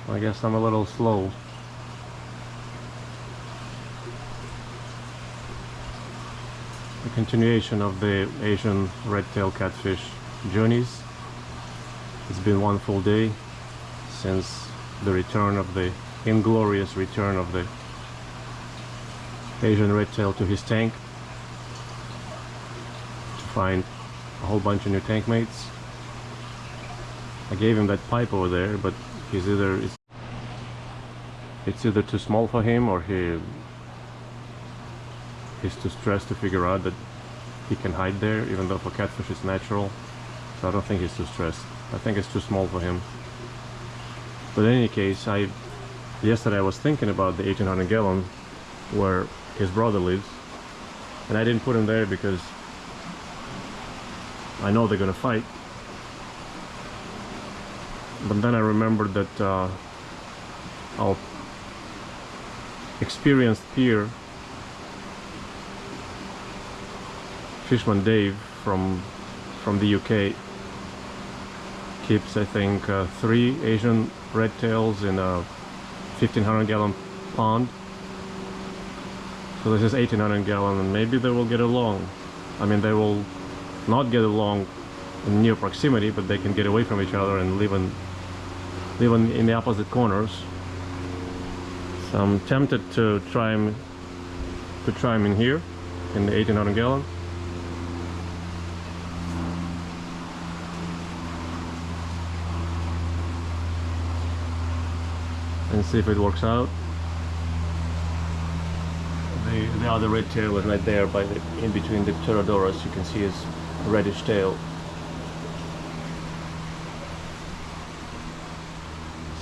I guess I'm a little slow. A continuation of the Asian red-tailed catfish journeys. It's been one full day since the return of the inglorious return of the Asian red-tail to his tank to find a whole bunch of new tank mates. I gave him that pipe over there, but it's either too small for him, or he's too stressed to figure out that he can hide there, even though for catfish it's natural. So I don't think he's too stressed. I think it's too small for him. But in any case, yesterday I was thinking about the 1800 gallon where his brother lives, and I didn't put him there because I know they're gonna fight. But then I remembered that our experienced peer, Fisherman Dave from the UK, keeps, I think, 3 Asian red tails in a 1500 gallon pond. So this is 1800 gallon, and maybe they will get along. I mean, they will not get along in near proximity, but they can get away from each other and live in the opposite corners. So I'm tempted to try him in here in the 1800 gallon. And see if it works out. The other red tail is right there in between the pterodoras. You can see his reddish tail.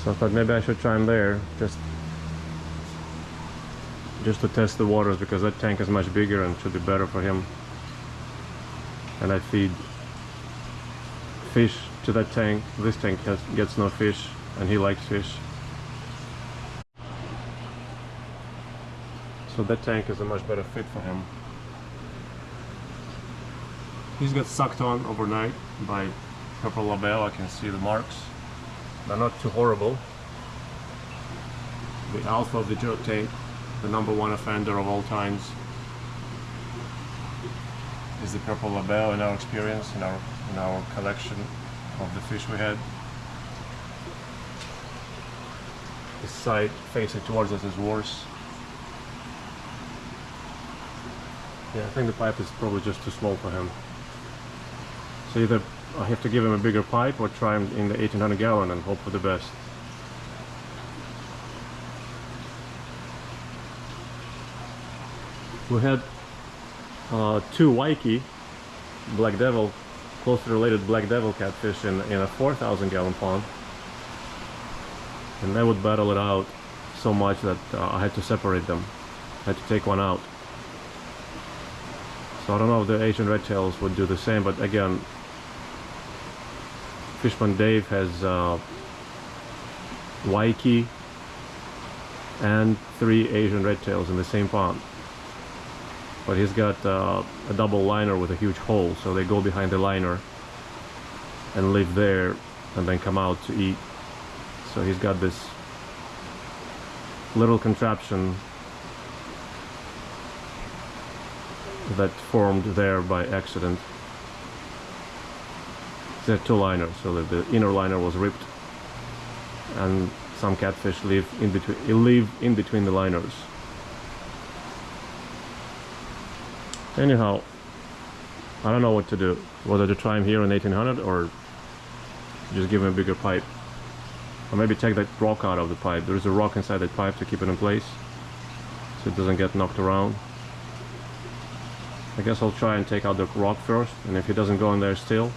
So I thought maybe I should try him there, just to test the waters, because that tank is much bigger and should be better for him. And I feed fish to that tank. This tank gets no fish, and he likes fish. So that tank is a much better fit for him. He's got sucked on overnight by Purple Labeo. I can see the marks. They're not too horrible. The alpha of the joke tank, the #1 offender of all times, is the Purple Labeo in our experience, in our collection of the fish we had. His side facing towards us is worse. Yeah, I think the pipe is probably just too small for him. So either I have to give him a bigger pipe or try him in the 1800 gallon and hope for the best. We had 2 wyckii, black devil, closely related black devil catfish in a 4,000 gallon pond. And they would battle it out so much that I had to separate them. I had to take one out. So I don't know if the Asian red tails would do the same, but again, Fishman Dave has wyckii and 3 Asian red tails in the same pond. But he's got a double liner with a huge hole, so they go behind the liner and live there and then come out to eat. So he's got this little contraption that formed there by accident. There are 2 liners, so that the inner liner was ripped, and some catfish live in between the liners. Anyhow, I don't know what to do, whether to try him here in 1800 or just give him a bigger pipe, or maybe take that rock out of the pipe. There is a rock inside that pipe to keep it in place so it doesn't get knocked around. I guess I'll try and take out the rock first, and if he doesn't go in there still,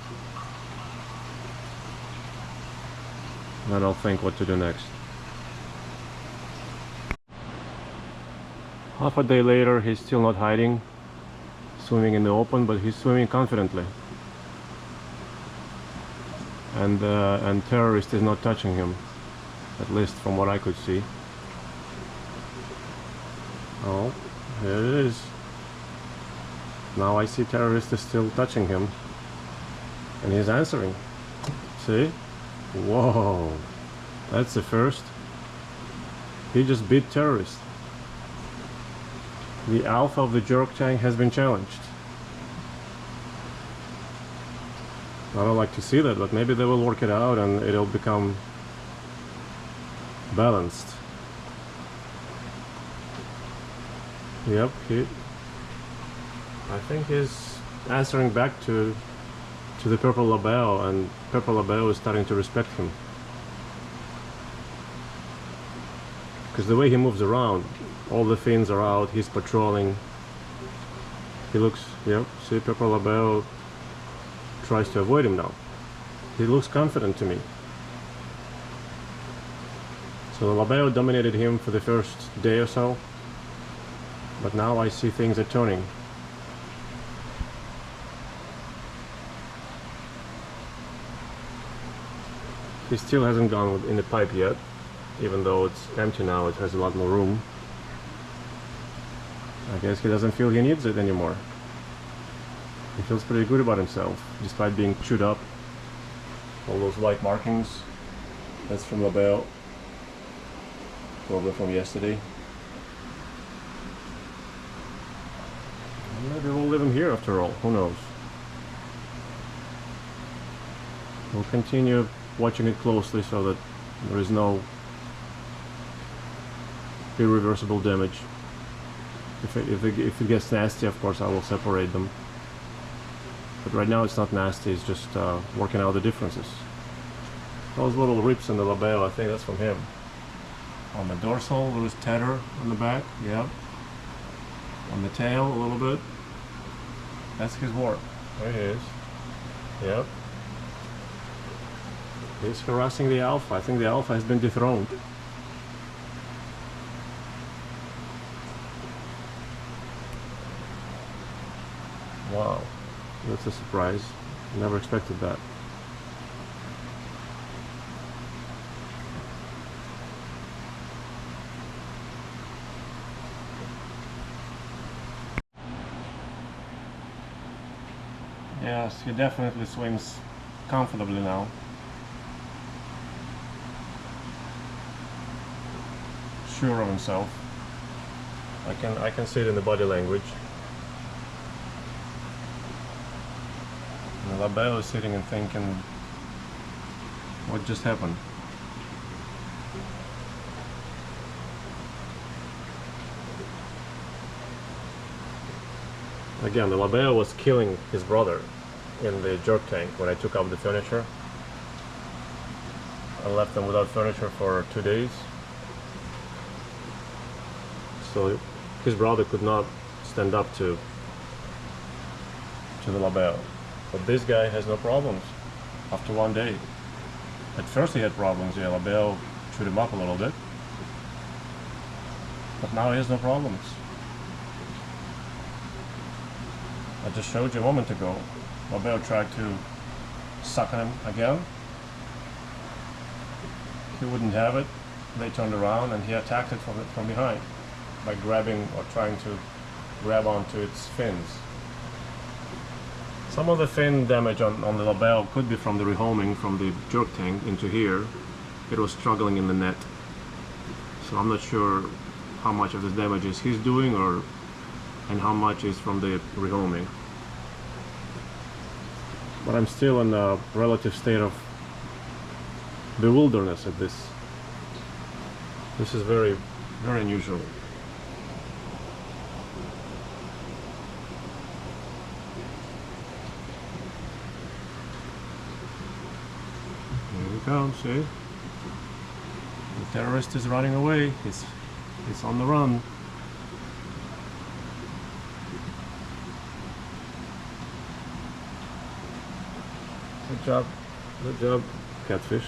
then I'll think what to do next. Half a day later, he's still not hiding, swimming in the open, but he's swimming confidently. And terrorist is not touching him, at least from what I could see. Oh, here it is. Now I see terrorist is still touching him, and he's answering. See? Whoa, that's the first. He just beat terrorists. The alpha of the jerk tank has been challenged. I don't like to see that, but maybe they will work it out and it'll become balanced. Yep, I think he's answering back to the Purple Labeo, and Purple Labeo is starting to respect him. Because the way he moves around, all the fins are out, he's patrolling. He looks, yep, see, Purple Labeo tries to avoid him now. He looks confident to me. So the Labeo dominated him for the first day or so, but now I see things are turning. He still hasn't gone in the pipe yet, even though it's empty now, it has a lot more room. I guess he doesn't feel he needs it anymore. He feels pretty good about himself, despite being chewed up. All those white markings, that's from Labeo, probably from yesterday. Maybe we'll leave him here after all, who knows. We'll continue watching it closely so that there is no irreversible damage. If it gets nasty, of course I will separate them. But right now it's not nasty, it's just working out the differences. Those little rips in the Labeo, I think that's from him. On the dorsal there is tether on the back, yep. On the tail a little bit. That's his work. There he is. Yep. He's harassing the alpha. I think the alpha has been dethroned. Wow, that's a surprise. Never expected that. Yes, he definitely swims comfortably now. Sure of himself. I can see it in the body language. And the Labeo is sitting and thinking, what just happened? Again, the Labeo was killing his brother in the jerk tank when I took out the furniture. I left them without furniture for 2 days. So his brother could not stand up to the Labeo. But this guy has no problems after 1 day. At first he had problems, yeah, Labeo chewed him up a little bit. But now he has no problems. I just showed you a moment ago. Labeo tried to suck on him again. He wouldn't have it. They turned around and he attacked it from behind by grabbing or trying to grab onto its fins. Some of the fin damage on the Labeo could be from the rehoming from the jerk tank into here. It was struggling in the net. So I'm not sure how much of this damage is he's doing and how much is from the rehoming. But I'm still in a relative state of bewilderness at this. This is very, very unusual. Here we come, see? The terrorist is running away. He's on the run. Good job, catfish.